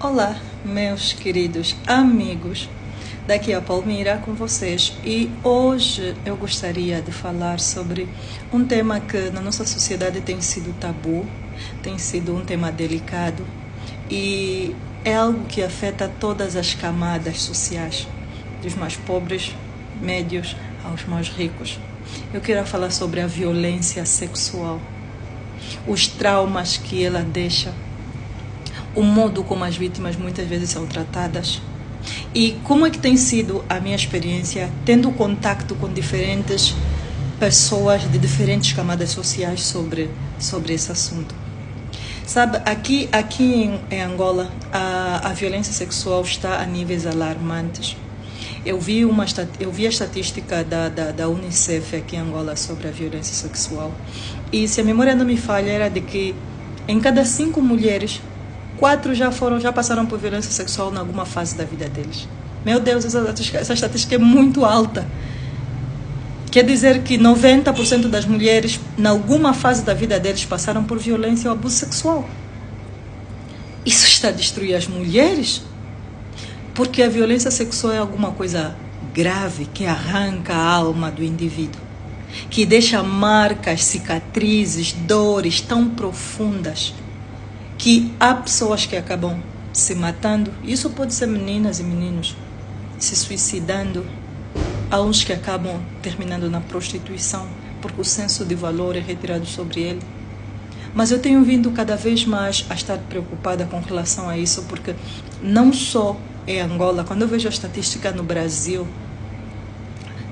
Olá, meus queridos amigos, daqui a Palmira com vocês, e hoje eu gostaria de falar sobre um tema que na nossa sociedade tem sido tabu, tem sido um tema delicado e é algo que afeta todas as camadas sociais, dos mais pobres, médios aos mais ricos. Eu quero falar sobre a violência sexual, os traumas que ela deixa, o modo como as vítimas muitas vezes são tratadas e como é que tem sido a minha experiência tendo contato com diferentes pessoas de diferentes camadas sociais sobre esse assunto. Sabe, aqui em Angola a violência sexual está a níveis alarmantes. Eu vi a estatística da Unicef aqui em Angola sobre a violência sexual e, se a memória não me falha, era de que em cada 5 mulheres 4 já passaram por violência sexual em alguma fase da vida deles. Meu Deus, essa estatística é muito alta. Quer dizer que 90% das mulheres, em alguma fase da vida deles, passaram por violência ou abuso sexual. Isso está a destruir as mulheres? Porque a violência sexual é alguma coisa grave que arranca a alma do indivíduo, que deixa marcas, cicatrizes, dores tão profundas que há pessoas que acabam se matando. Isso pode ser meninas e meninos se suicidando. Há uns que acabam terminando na prostituição porque o senso de valor é retirado sobre ele. Mas eu tenho vindo cada vez mais a estar preocupada com relação a isso, porque não só em Angola, quando eu vejo a estatística no Brasil,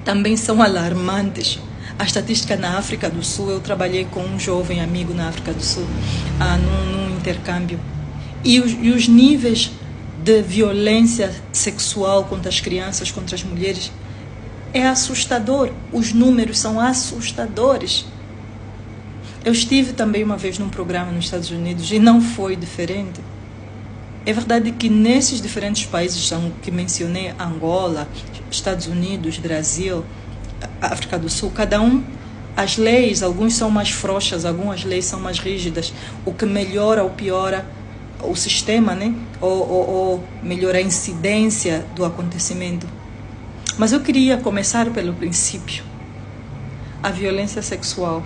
também são alarmantes. A estatística na África do Sul, eu trabalhei com um jovem amigo na África do Sul, num intercâmbio. E os níveis de violência sexual contra as crianças, contra as mulheres, é assustador. Os números são assustadores. Eu estive também uma vez num programa nos Estados Unidos e não foi diferente. É verdade que nesses diferentes países que mencionei, Angola, Estados Unidos, Brasil, África do Sul, cada um, as leis, alguns são mais frouxas, algumas leis são mais rígidas, o que melhora ou piora o sistema, né? Ou melhora a incidência do acontecimento. Mas eu queria começar pelo princípio. A violência sexual.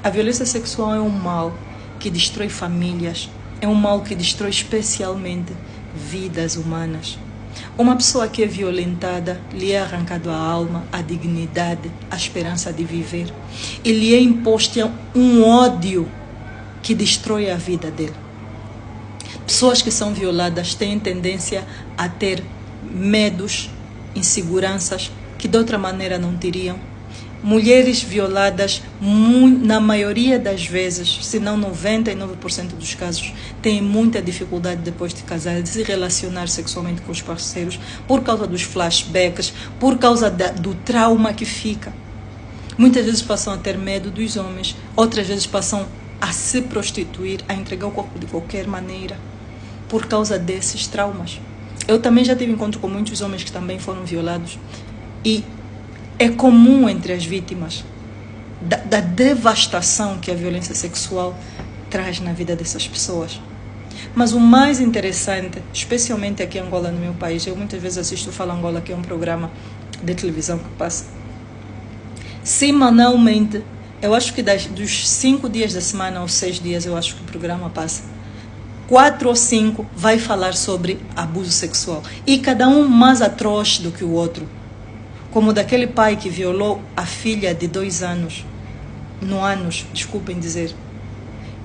A violência sexual é um mal que destrói famílias, é um mal que destrói especialmente vidas humanas. Uma pessoa que é violentada, lhe é arrancado a alma, a dignidade, a esperança de viver. E lhe é imposto um ódio que destrói a vida dele. Pessoas que são violadas têm tendência a ter medos, inseguranças, que de outra maneira não teriam. Mulheres violadas, na maioria das vezes, se não 99% dos casos, têm muita dificuldade depois de casar, de se relacionar sexualmente com os parceiros, por causa dos flashbacks, por causa do trauma que fica. Muitas vezes passam a ter medo dos homens, outras vezes passam a se prostituir, a entregar o corpo de qualquer maneira, por causa desses traumas. Eu também já tive encontro com muitos homens que também foram violados e é comum entre as vítimas da devastação que a violência sexual traz na vida dessas pessoas. Mas o mais interessante, especialmente aqui em Angola, no meu país, eu muitas vezes assisto o Fala Angola, que é um programa de televisão que passa semanalmente. Eu acho que dos 5 dias da semana ou 6 dias, eu acho que o programa passa 4 ou 5 vai falar sobre abuso sexual. E cada um mais atroz do que o outro. Como daquele pai que violou a filha de 2 anos, desculpem dizer,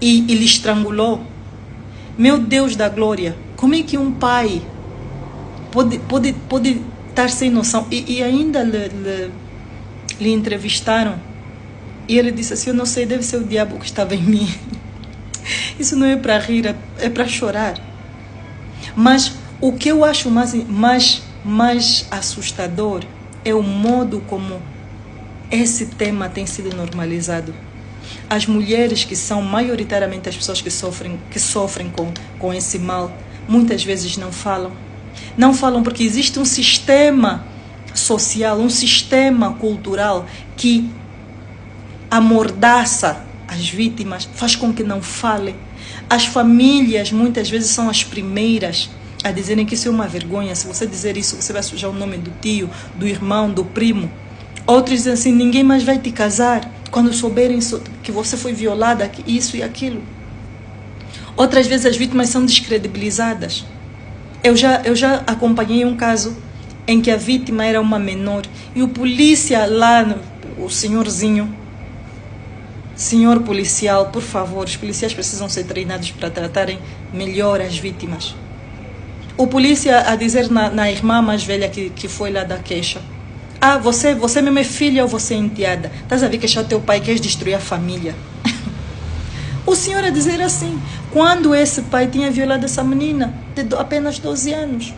e lhe estrangulou. Meu Deus da glória, como é que um pai pode estar sem noção? E ainda lhe entrevistaram e ele disse assim: eu não sei, deve ser o diabo que estava em mim. Isso não é para rir, é para chorar. Mas o que eu acho mais assustador é o modo como esse tema tem sido normalizado. As mulheres, que são maioritariamente as pessoas que sofrem com esse mal, muitas vezes não falam. Não falam porque existe um sistema social, um sistema cultural que amordaça as vítimas, faz com que não falem. As famílias muitas vezes são as primeiras a dizerem que isso é uma vergonha. Se você dizer isso, você vai sujar o nome do tio, do irmão, do primo. Outros dizem assim, ninguém mais vai te casar quando souberem que você foi violada, isso e aquilo. Outras vezes as vítimas são descredibilizadas. Eu já acompanhei um caso em que a vítima era uma menor e o polícia lá, o senhorzinho, senhor policial, por favor, os policiais precisam ser treinados para tratarem melhor as vítimas. O polícia a dizer na irmã mais velha que foi lá da queixa, você mesmo é filha ou você é enteada? Estás a ver queixar teu pai, queres destruir a família? O senhor a dizer assim, quando esse pai tinha violado essa menina de apenas 12 anos.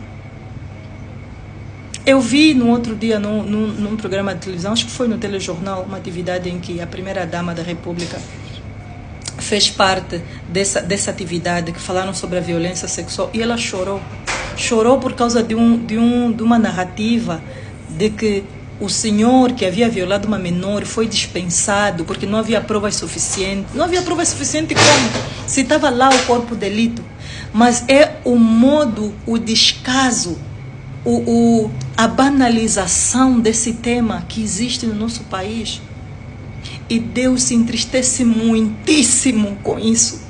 Eu vi no outro dia, num programa de televisão, acho que foi no telejornal, uma atividade em que a primeira-dama da República fez parte dessa atividade, que falaram sobre a violência sexual, e ela chorou. Chorou por causa de uma narrativa de que o senhor que havia violado uma menor foi dispensado porque não havia provas suficientes. Não havia provas suficientes como? Se estava lá o corpo de delito. Mas é o modo, o descaso, a banalização desse tema que existe no nosso país. E Deus se entristece muitíssimo com isso.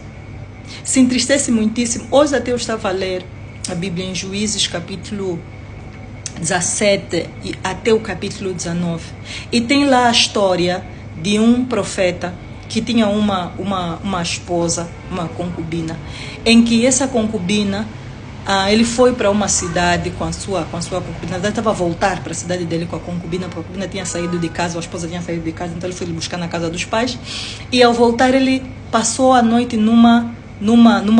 Se entristece muitíssimo. Hoje até eu estava a ler a Bíblia em Juízes, capítulo 17 e até o capítulo 19. E tem lá a história de um profeta que tinha uma esposa, uma concubina, em que essa concubina, ele foi para uma cidade com a sua concubina. Na verdade, estava a voltar para a cidade dele com a concubina, porque a concubina tinha saído de casa, a esposa tinha saído de casa, então ele foi buscar na casa dos pais. E ao voltar, ele passou a noite numa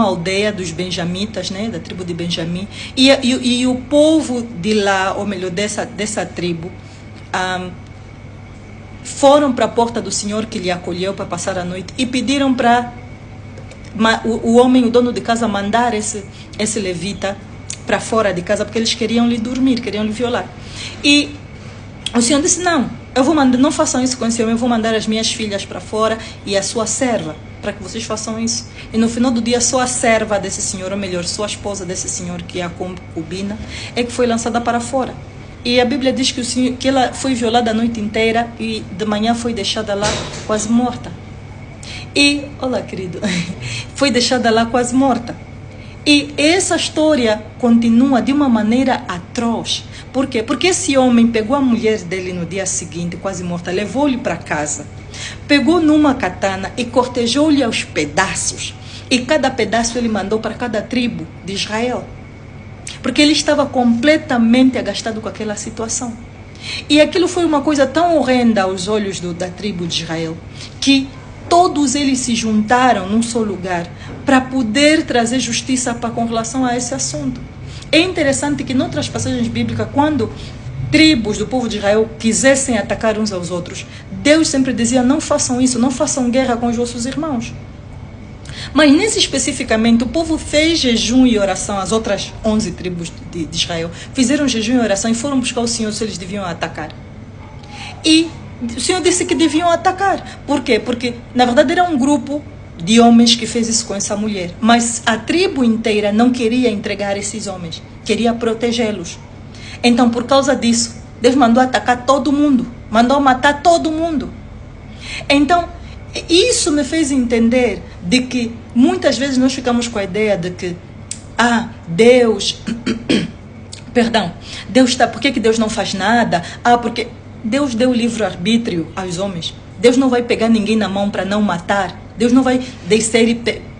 aldeia dos benjamitas, né, da tribo de Benjamim, e o povo de lá, ou melhor, dessa tribo, foram para a porta do Senhor que lhe acolheu para passar a noite e pediram para o homem, o dono de casa, mandar esse levita para fora de casa, porque eles queriam lhe dormir, queriam lhe violar. E o Senhor disse, não, não façam isso com esse homem, eu vou mandar as minhas filhas para fora e a sua serva, para que vocês façam isso. E no final do dia, só a serva desse senhor, ou melhor, só a esposa desse senhor, que é a concubina, é que foi lançada para fora. E a Bíblia diz que ela foi violada a noite inteira e de manhã foi deixada lá quase morta. E, olá querido, foi deixada lá quase morta. E essa história continua de uma maneira atroz. Por quê? Porque esse homem pegou a mulher dele no dia seguinte, quase morta, levou-lhe para casa, pegou numa katana e cortejou-lhe aos pedaços. E cada pedaço ele mandou para cada tribo de Israel. Porque ele estava completamente agastado com aquela situação. E aquilo foi uma coisa tão horrenda aos olhos da tribo de Israel, que todos eles se juntaram num só lugar para poder trazer justiça com relação a esse assunto. É interessante que em outras passagens bíblicas, quando tribos do povo de Israel quisessem atacar uns aos outros, Deus sempre dizia, não façam isso, não façam guerra com os vossos irmãos. Mas nesse especificamente, o povo fez jejum e oração, as outras 11 tribos de Israel fizeram jejum e oração e foram buscar o Senhor se eles deviam atacar. E o Senhor disse que deviam atacar. Por quê? Porque, na verdade, era um grupo de homens que fez isso com essa mulher. Mas a tribo inteira não queria entregar esses homens. Queria protegê-los. Então, por causa disso, Deus mandou atacar todo mundo. Mandou matar todo mundo. Então, isso me fez entender de que muitas vezes nós ficamos com a ideia de que, Deus... Perdão. Por que Deus não faz nada? Porque... Deus deu livre-arbítrio aos homens. Deus não vai pegar ninguém na mão para não matar. Deus não vai descer e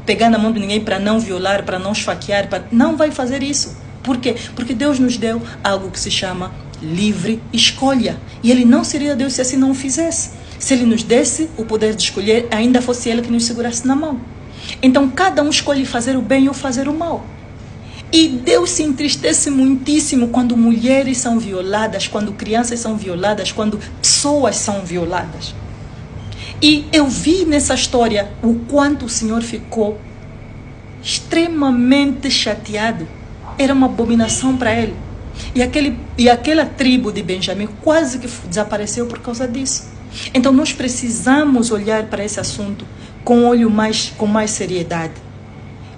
pegar na mão de ninguém para não violar, para não esfaquear. Não vai fazer isso. Por quê? Porque Deus nos deu algo que se chama livre escolha. E Ele não seria Deus se assim não o fizesse. Se Ele nos desse o poder de escolher, ainda fosse Ele que nos segurasse na mão. Então, cada um escolhe fazer o bem ou fazer o mal. E Deus se entristece muitíssimo quando mulheres são violadas, quando crianças são violadas, quando pessoas são violadas. E eu vi nessa história o quanto o Senhor ficou extremamente chateado. Era uma abominação para ele. E aquela tribo de Benjamim quase que desapareceu por causa disso. Então nós precisamos olhar para esse assunto com mais seriedade.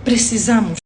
Precisamos.